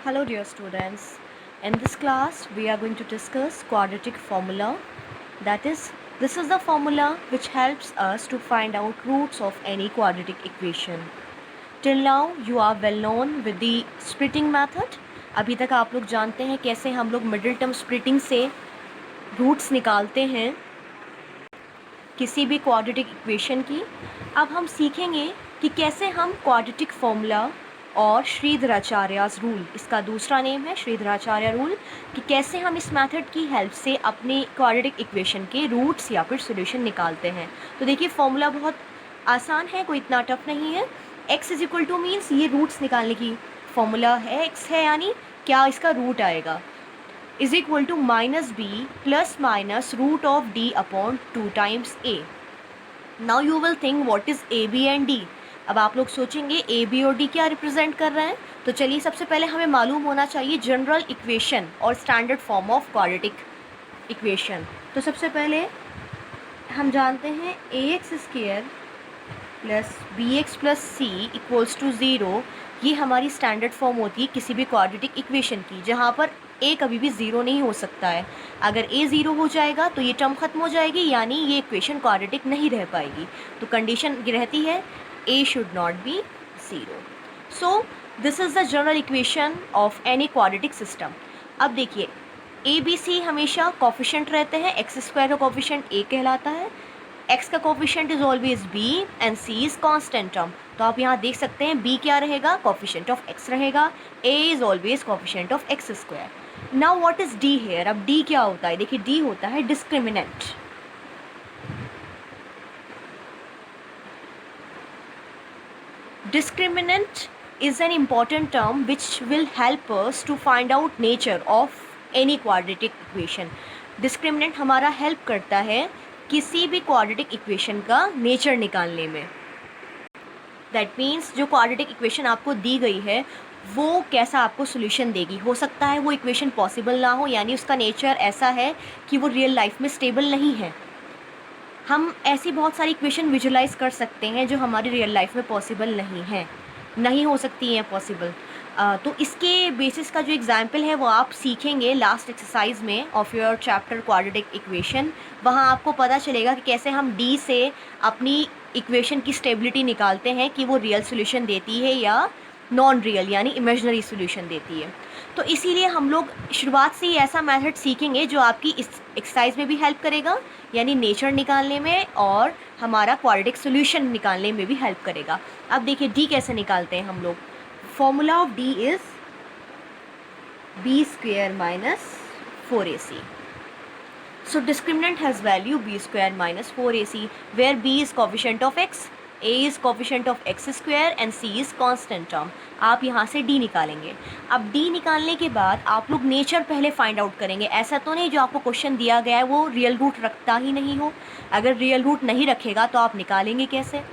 Hello dear students. In this class we are going to discuss quadratic formula. That is, this is the formula which helps us to find out roots of any quadratic equation. Till now you are well known with the splitting method. अभी तक आप लोग जानते हैं कैसे हम लोग middle term splitting से रूट्स निकालते हैं किसी भी क्वाड्रेटिक इक्वेशन की. अब हम सीखेंगे कि कैसे हम क्वाड्रेटिक फॉर्मूला और श्रीधराचार्यस रूल, इसका दूसरा नेम है श्रीधराचार्य रूल, कि कैसे हम इस मेथड की हेल्प से अपने क्वाड्रेटिक इक्वेशन के रूट्स या फिर सॉल्यूशन निकालते हैं. तो देखिए फॉर्मूला बहुत आसान है, कोई इतना टफ नहीं है. x is equal two means ये रूट्स निकालने की फॉर्मूला है. x है यानी क्या इसका रूट आएगा, is equal to minus B plus minus root of D upon 2 times A. Now you will think what is A B and D. अब आप लोग सोचेंगे ए बी और डी क्या रिप्रेजेंट कर रहे हैं. तो चलिए सबसे पहले हमें मालूम होना चाहिए जनरल इक्वेशन और standard form of quadratic equation. तो सबसे पहले हम जानते हैं A X square plus B X plus C equals to zero. ये हमारी स्टैंडर्ड फॉर्म होती है किसी भी क्वाड्रेटिक इक्वेशन की, जहाँ पर ए कभी भी ज़ीरो नहीं हो सकता है. अगर ए ज़ीरो हो जाएगा तो ये टर्म ख़त्म हो जाएगी, यानी ये इक्वेशन क्वाड्रेटिक नहीं रह पाएगी. तो कंडीशन रहती है A should not be zero. So this is the general equation of any quadratic system. अब देखिए ए बी सी हमेशा कोफिशिएंट रहते हैं. एक्स स्क्वायर का कोफिशिएंट ए कहलाता है, x का coefficient is always b and c is constant term. तो आप यहाँ देख सकते हैं b क्या रहेगा, कोफिशिएंट ऑफ x रहेगा. a is always coefficient of x square. Now what is d hair. अब d क्या होता है, देखिए d होता है discriminant. Discriminant is an important term which will help us to find out nature of any quadratic equation. Discriminant हमारा help करता है किसी भी क्वाड्रेटिक इक्वेशन का नेचर निकालने में. दैट मीन्स जो क्वाड्रेटिक इक्वेशन आपको दी गई है वो कैसा आपको सोल्यूशन देगी. हो सकता है वो इक्वेशन पॉसिबल ना हो, यानी उसका नेचर ऐसा है कि वो रियल लाइफ में स्टेबल नहीं है. हम ऐसी बहुत सारी इक्वेशन विजुलाइज कर सकते हैं जो हमारी रियल लाइफ में पॉसिबल नहीं हो सकती हैं पॉसिबल. तो इसके बेसिस का जो एग्जाम्पल है वो आप सीखेंगे लास्ट एक्सरसाइज में of your chapter quadratic equation. वहाँ आपको पता चलेगा कि कैसे हम डी से अपनी इक्वेशन की स्टेबिलिटी निकालते हैं कि वो रियल सॉल्यूशन देती है या नॉन रियल यानी इमेजिनरी सॉल्यूशन देती है. तो इसीलिए हम लोग शुरुआत से ही ऐसा मेथड सीखेंगे जो आपकी इस एक्सरसाइज में भी हेल्प करेगा, यानी नेचर निकालने में और हमारा क्वाड्रेटिक सॉल्यूशन निकालने में भी हेल्प करेगा. अब देखिए डी कैसे निकालते हैं हम लोग. Formula of D is b square minus 4ac. So discriminant has value b square minus 4ac, where b is coefficient of x, a is coefficient of x square and c is constant term. आप यहाँ से d निकालेंगे. अब d निकालने के बाद आप लोग नेचर पहले फाइंड आउट करेंगे. ऐसा तो नहीं जो आपको क्वेश्चन दिया गया है वो रियल रूट रखता ही नहीं हो. अगर रियल रूट नहीं रखेगा तो आप निकालेंगे कैसे.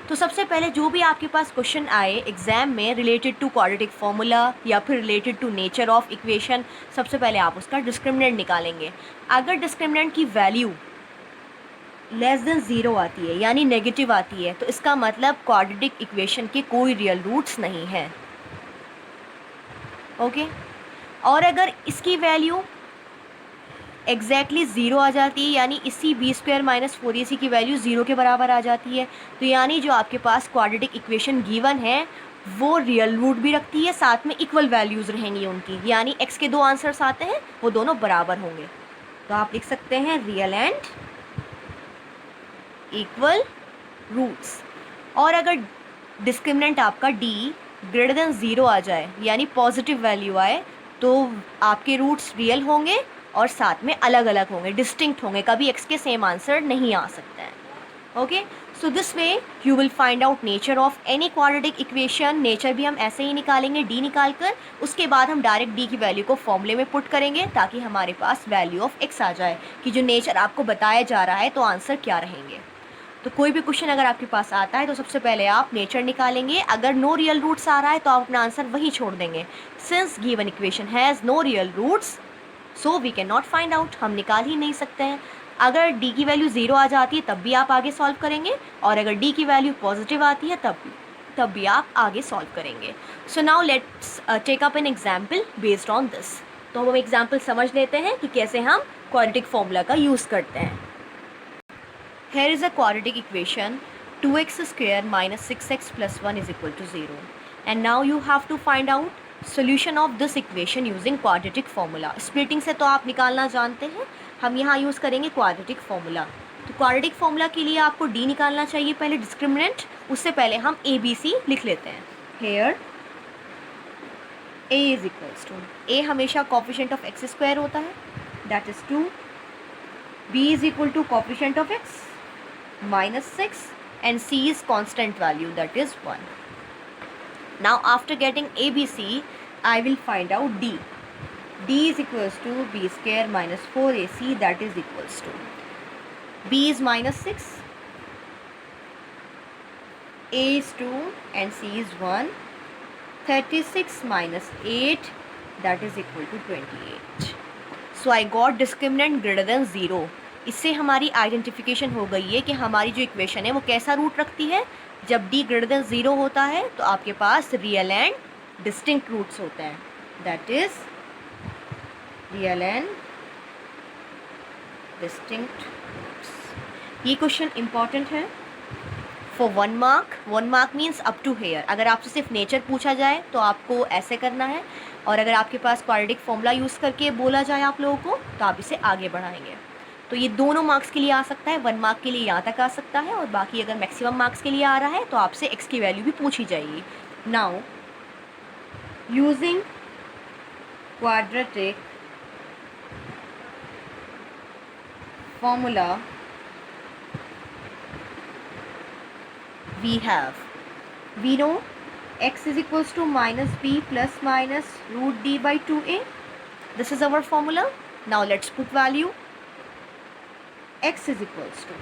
तो सबसे पहले जो भी आपके पास क्वेश्चन आए एग्जाम में रिलेटेड टू क्वाड्रेटिक फॉर्मूला या फिर related to nature of equation, सबसे पहले आप उसका डिस्क्रिमिनेंट निकालेंगे. अगर डिस्क्रिमिनेंट की वैल्यू लेस देन ज़ीरो आती है यानी नेगेटिव आती है तो इसका मतलब क्वाड्रेटिक इक्वेशन के कोई रियल रूट्स नहीं है. ओके. और अगर इसकी वैल्यू एग्जैक्टली ज़ीरो आ जाती है यानी इसी बी स्क्वायर माइनस 4ac की वैल्यू ज़ीरो के बराबर आ जाती है, तो यानी जो आपके पास क्वाड्रेटिक इक्वेशन गिवन है वो रियल रूट भी रखती है, साथ में इक्वल वैल्यूज़ रहेंगी उनकी, यानी x के दो आंसर्स आते हैं वो दोनों बराबर होंगे. तो आप लिख सकते हैं रियल एंड इक्वल रूट्स. और अगर डिस्क्रिमिनेंट आपका d ग्रेटर देन ज़ीरो आ जाए यानी पॉजिटिव वैल्यू आए तो आपके रूट्स रियल होंगे और साथ में अलग अलग होंगे, डिस्टिंक्ट होंगे. कभी x के सेम आंसर नहीं आ सकते हैं. Okay. So this way you will find out nature of any quadratic equation. Nature भी हम ऐसे ही निकालेंगे d निकाल कर, उसके बाद हम डायरेक्ट d की वैल्यू को फॉर्मूले में पुट करेंगे ताकि हमारे पास वैल्यू ऑफ x आ जाए कि जो नेचर आपको बताया जा रहा है तो आंसर क्या रहेंगे. तो कोई भी क्वेश्चन अगर आपके पास आता है तो सबसे पहले आप नेचर निकालेंगे. अगर नो रियल रूट्स आ रहा है तो आप अपना आंसर वहीं छोड़ देंगे. Since given equation has no real roots so we can not find out, हम निकाल ही नहीं सकते हैं. अगर d की वैल्यू ज़ीरो आ जाती है तब भी आप आगे सॉल्व करेंगे और अगर d की वैल्यू पॉजिटिव आती है तब भी. तब भी आप आगे सॉल्व करेंगे. So now let's take up an example based on this. तो हम एग्जाम्पल समझ लेते हैं कि कैसे हम क्वाड्रेटिक फॉर्मूला का यूज़ करते हैं. Here is a quadratic equation 2x square minus 6x plus 1 is equal to 0. And now you have to find out solution of this equation using quadratic formula. Splitting से तो आप निकालना जानते हैं, हम यहाँ यूज़ करेंगे quadratic formula. तो quadratic formula के लिए आपको d निकालना चाहिए पहले discriminant. उससे पहले हम a b c लिख लेते हैं. Here a is equals to a हमेशा coefficient of x square होता है, that is 2. b is equal to coefficient of x minus 6 and c is constant value, that is 1. Now after getting ABC, I will find out d. d is equals to b square minus 4ac, that is equals to b is minus 6, a is 2 and c is 1. 36 minus 8, that is equal to 28. So I got discriminant greater than 0. इससे हमारी identification हो गई है कि हमारी जो equation है वो कैसा रूट रखती है. जब d ग्रेटर देन 0 होता है तो आपके पास रियल एंड डिस्टिंक्ट रूट्स होते हैं, that is real and distinct roots. ये क्वेश्चन इंपॉर्टेंट है for 1 mark. 1 mark means up to here. अगर आपसे सिर्फ नेचर पूछा जाए तो आपको ऐसे करना है, और अगर आपके पास क्वाड्रेटिक फॉर्मूला यूज़ करके बोला जाए आप लोगों को तो आप इसे आगे बढ़ाएंगे. तो ये दोनों मार्क्स के लिए आ सकता है. 1 मार्क के लिए यहाँ तक आ सकता है, और बाकी अगर मैक्सिमम मार्क्स के लिए आ रहा है तो आपसे x की वैल्यू भी पूछी जाएगी. Now using quadratic formula we know x is equals to minus b plus minus root d by 2a. This is our formula. Now let's put value. x is equals to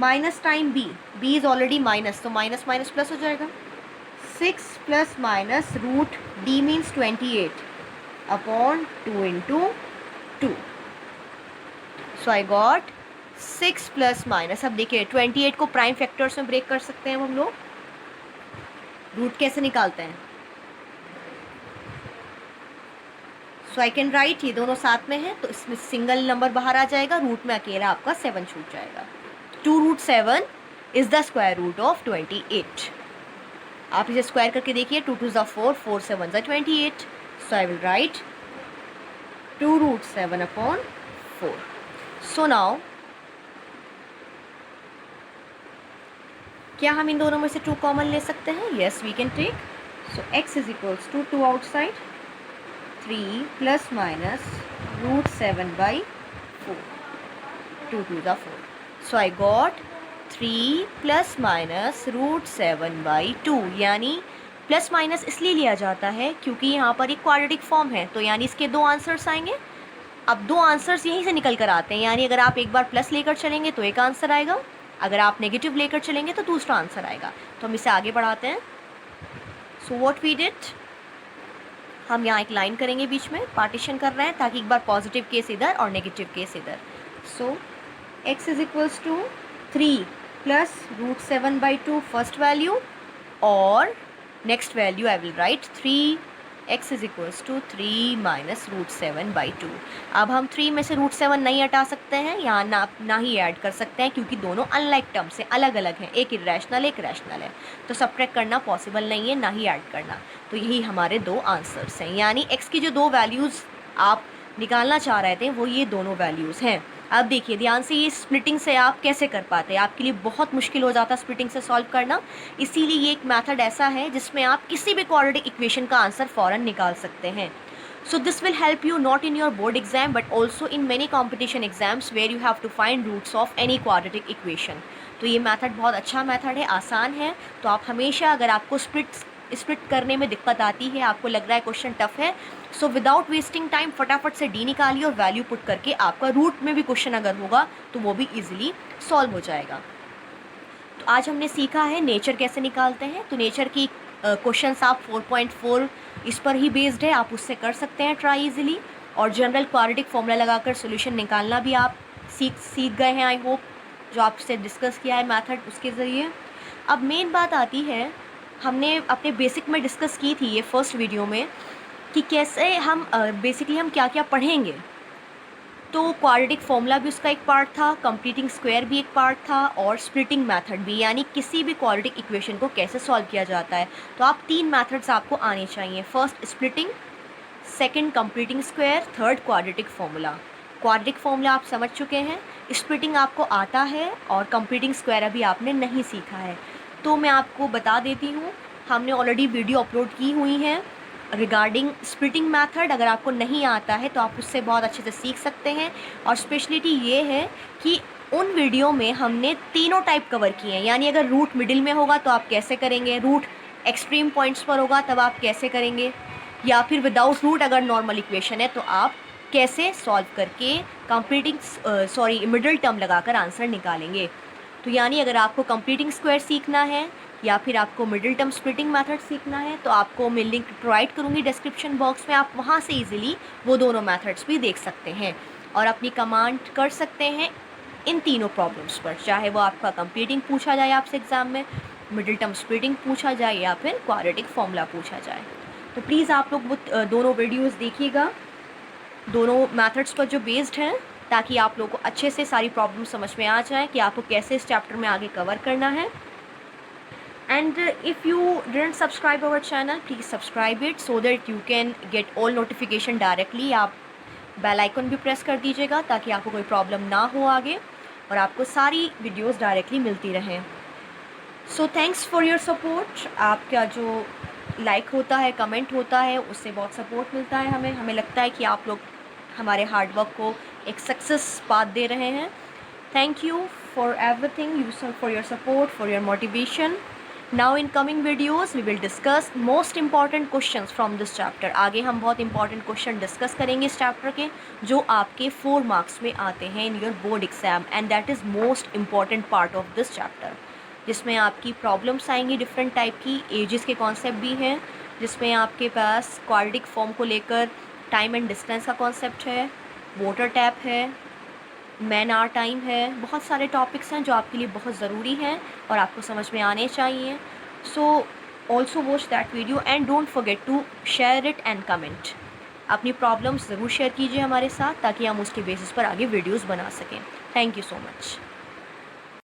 minus time b. b is already minus, तो minus minus plus हो जाएगा. 6 plus minus root d means 28 upon 2 into 2. So I got 6 plus minus. अब देखिए 28 को prime factors में break कर सकते हैं हम लोग. रूट कैसे निकालते हैं? सो आई कैन राइट, ये दोनों साथ में है तो इसमें सिंगल नंबर बाहर आ जाएगा, रूट में अकेला आपका 7 छूट जाएगा. 2 root 7 is the square root of 28. आप इसे स्क्वायर करके देखिए. 2 2 4, 4 7 28. So I will write 2 root 7 upon 4. So now क्या हम इन दोनों में से 2 कॉमन ले सकते हैं? Yes we can take. So x is equals to 2 outside, 3 plus minus root 7 by 4. 2 2 4. So I got 3 plus minus root 7 by 2. यानी प्लस माइनस इसलिए लिया जाता है क्योंकि यहाँ पर एक क्वाड्रेटिक फॉर्म है, तो यानी इसके 2 आंसर्स आएंगे. अब 2 आंसर्स यहीं से निकल कर आते हैं, यानी अगर आप एक बार प्लस लेकर चलेंगे तो एक आंसर आएगा, अगर आप नेगेटिव लेकर चलेंगे तो दूसरा आंसर आएगा. तो हम इसे आगे बढ़ाते हैं. सो व्हाट वी डिड, हम यहाँ एक लाइन करेंगे, बीच में पार्टीशन कर रहे हैं ताकि एक बार पॉजिटिव केस इधर और नेगेटिव केस इधर. So x is equals to 3 plus root 7 by 2 first value, और next value I will write 3. x is equals to 3 minus root 7 by 2. अब हम 3 में से रूट 7 नहीं हटा सकते हैं, यहाँ ना ही ऐड कर सकते हैं क्योंकि दोनों अनलाइक टर्म से अलग अलग हैं. एक इरेशनल एक रैशनल है, तो सब्ट्रैक्ट करना पॉसिबल नहीं है, ना ही ऐड करना. तो यही हमारे 2 आंसर्स हैं. यानी x की जो 2 वैल्यूज़ आप निकालना चाह रहे थे वो ये दोनों वैल्यूज़ हैं. अब देखिए ध्यान से, ये स्प्लिटिंग से आप कैसे कर पाते हैं? आपके लिए बहुत मुश्किल हो जाता है स्प्लिटिंग से सॉल्व करना, इसीलिए ये एक मेथड ऐसा है जिसमें आप किसी भी क्वाड्रेटिक इक्वेशन का आंसर फ़ौरन निकाल सकते हैं. So this will help you not in your board exam but also in many competition exams where you have to find roots of any quadratic equation. तो ये मेथड बहुत अच्छा मेथड है, आसान है. तो आप हमेशा, अगर आपको स्प्लिट करने में दिक्कत आती है, आपको लग रहा है क्वेश्चन टफ है, सो विदाउट वेस्टिंग टाइम फटाफट से डी निकालिए और वैल्यू पुट करके आपका रूट में भी क्वेश्चन अगर होगा तो वो भी इजीली सॉल्व हो जाएगा. तो आज हमने सीखा है नेचर कैसे निकालते हैं. तो नेचर की क्वेश्चंस आप 4.4 इस पर ही बेस्ड है, आप उससे कर सकते हैं ट्राई इजीली. और जनरल क्वाड्रेटिक फॉर्मूला लगाकर सोल्यूशन निकालना भी आप सीख गए हैं, आई होप, जो आपसे डिस्कस किया है मैथड उसके ज़रिए. अब मेन बात आती है हमने अपने बेसिक में डिस्कस की थी ये फर्स्ट वीडियो में कि कैसे हम बेसिकली हम क्या क्या पढ़ेंगे। तो क्वाड्रेटिक फॉर्मूला भी उसका एक पार्ट था, कंप्लीटिंग स्क्वायर भी एक पार्ट था, और स्प्लिटिंग मेथड भी, यानी किसी भी क्वाड्रेटिक इक्वेशन को कैसे सॉल्व किया जाता है। तो आप 3 मेथड्स आपको आने चाहिए, first splitting, second completing square, third quadratic formula. Quadratic formula आप समझ चुके हैं, स्प्लिटिंग आपको आता है, और कंप्लीटिंग स्क्वायर अभी आपने नहीं सीखा है। तो मैं आपको बता देती हूँ, हमने ऑलरेडी वीडियो अपलोड की हुई हैं रिगार्डिंग स्प्लिटिंग मेथड। अगर आपको नहीं आता है तो आप उससे बहुत अच्छे से सीख सकते हैं। और स्पेशलिटी ये है कि उन वीडियो में हमने तीनों टाइप कवर किए हैं, यानी अगर रूट मिडिल में होगा तो आप कैसे करेंगे, रूट एक्सट्रीम पॉइंट्स पर होगा तब आप कैसे करेंगे, या फिर विदाउट रूट अगर नॉर्मल इक्वेशन है तो आप कैसे सॉल्व करके कंप्लीटिंग मिडिल टर्म लगाकर आंसर निकालेंगे। तो यानी अगर आपको कंप्लीटिंग स्क्वायर सीखना है या फिर आपको मिडिल टर्म स्प्लिटिंग मेथड सीखना है तो आपको मैं लिंक प्रोवाइड करूँगी डिस्क्रिप्शन बॉक्स में, आप वहाँ से इजीली वो दोनों मेथड्स भी देख सकते हैं और अपनी कमांड कर सकते हैं इन तीनों प्रॉब्लम्स पर, चाहे वो आपका कंप्लीटिंग पूछा जाए आपसे एग्ज़ाम में, मिडिल टर्म स्प्लिटिंग पूछा जाए या फिर क्वाड्रेटिक फॉर्मूला पूछा जाए। तो प्लीज़ आप लोग वो दोनों वीडियोज़ देखिएगा, दोनों मेथड्स पर जो बेस्ड हैं, ताकि आप लोगों को अच्छे से सारी प्रॉब्लम समझ में आ जाए कि आपको कैसे इस चैप्टर में आगे कवर करना है। And if you didn't subscribe our channel, please subscribe it so that you can get all notification directly। आप बेल आइकन भी प्रेस कर दीजिएगा ताकि आपको कोई प्रॉब्लम ना हो आगे और आपको सारी वीडियोस डायरेक्टली मिलती रहें। So thanks for your support. आपका जो लाइक होता है, कमेंट होता है, उससे बहुत सपोर्ट मिलता है हमें लगता है कि आप लोग हमारे हार्डवर्क को एक सक्सेस पाथ दे रहे हैं। Thank you for everything, you for your support, for your motivation. Now in coming videos we will discuss most important questions from this chapter। आगे हम बहुत important question discuss करेंगे इस chapter के, जो आपके 4 marks में आते हैं in your board exam, and that is most important part of this chapter, जिसमें आपकी problems आएंगी different type की, ages के concept भी हैं, जिसमें आपके पास quadratic form को लेकर time and distance का concept है, water tap है, मैन आवर टाइम है, बहुत सारे टॉपिक्स हैं जो आपके लिए बहुत ज़रूरी हैं और आपको समझ में आने चाहिए। So also watch that video and don't forget to share it and comment. अपनी प्रॉब्लम्स ज़रूर शेयर कीजिए हमारे साथ ताकि हम उसके बेसिस पर आगे वीडियोस बना सकें। Thank you so much.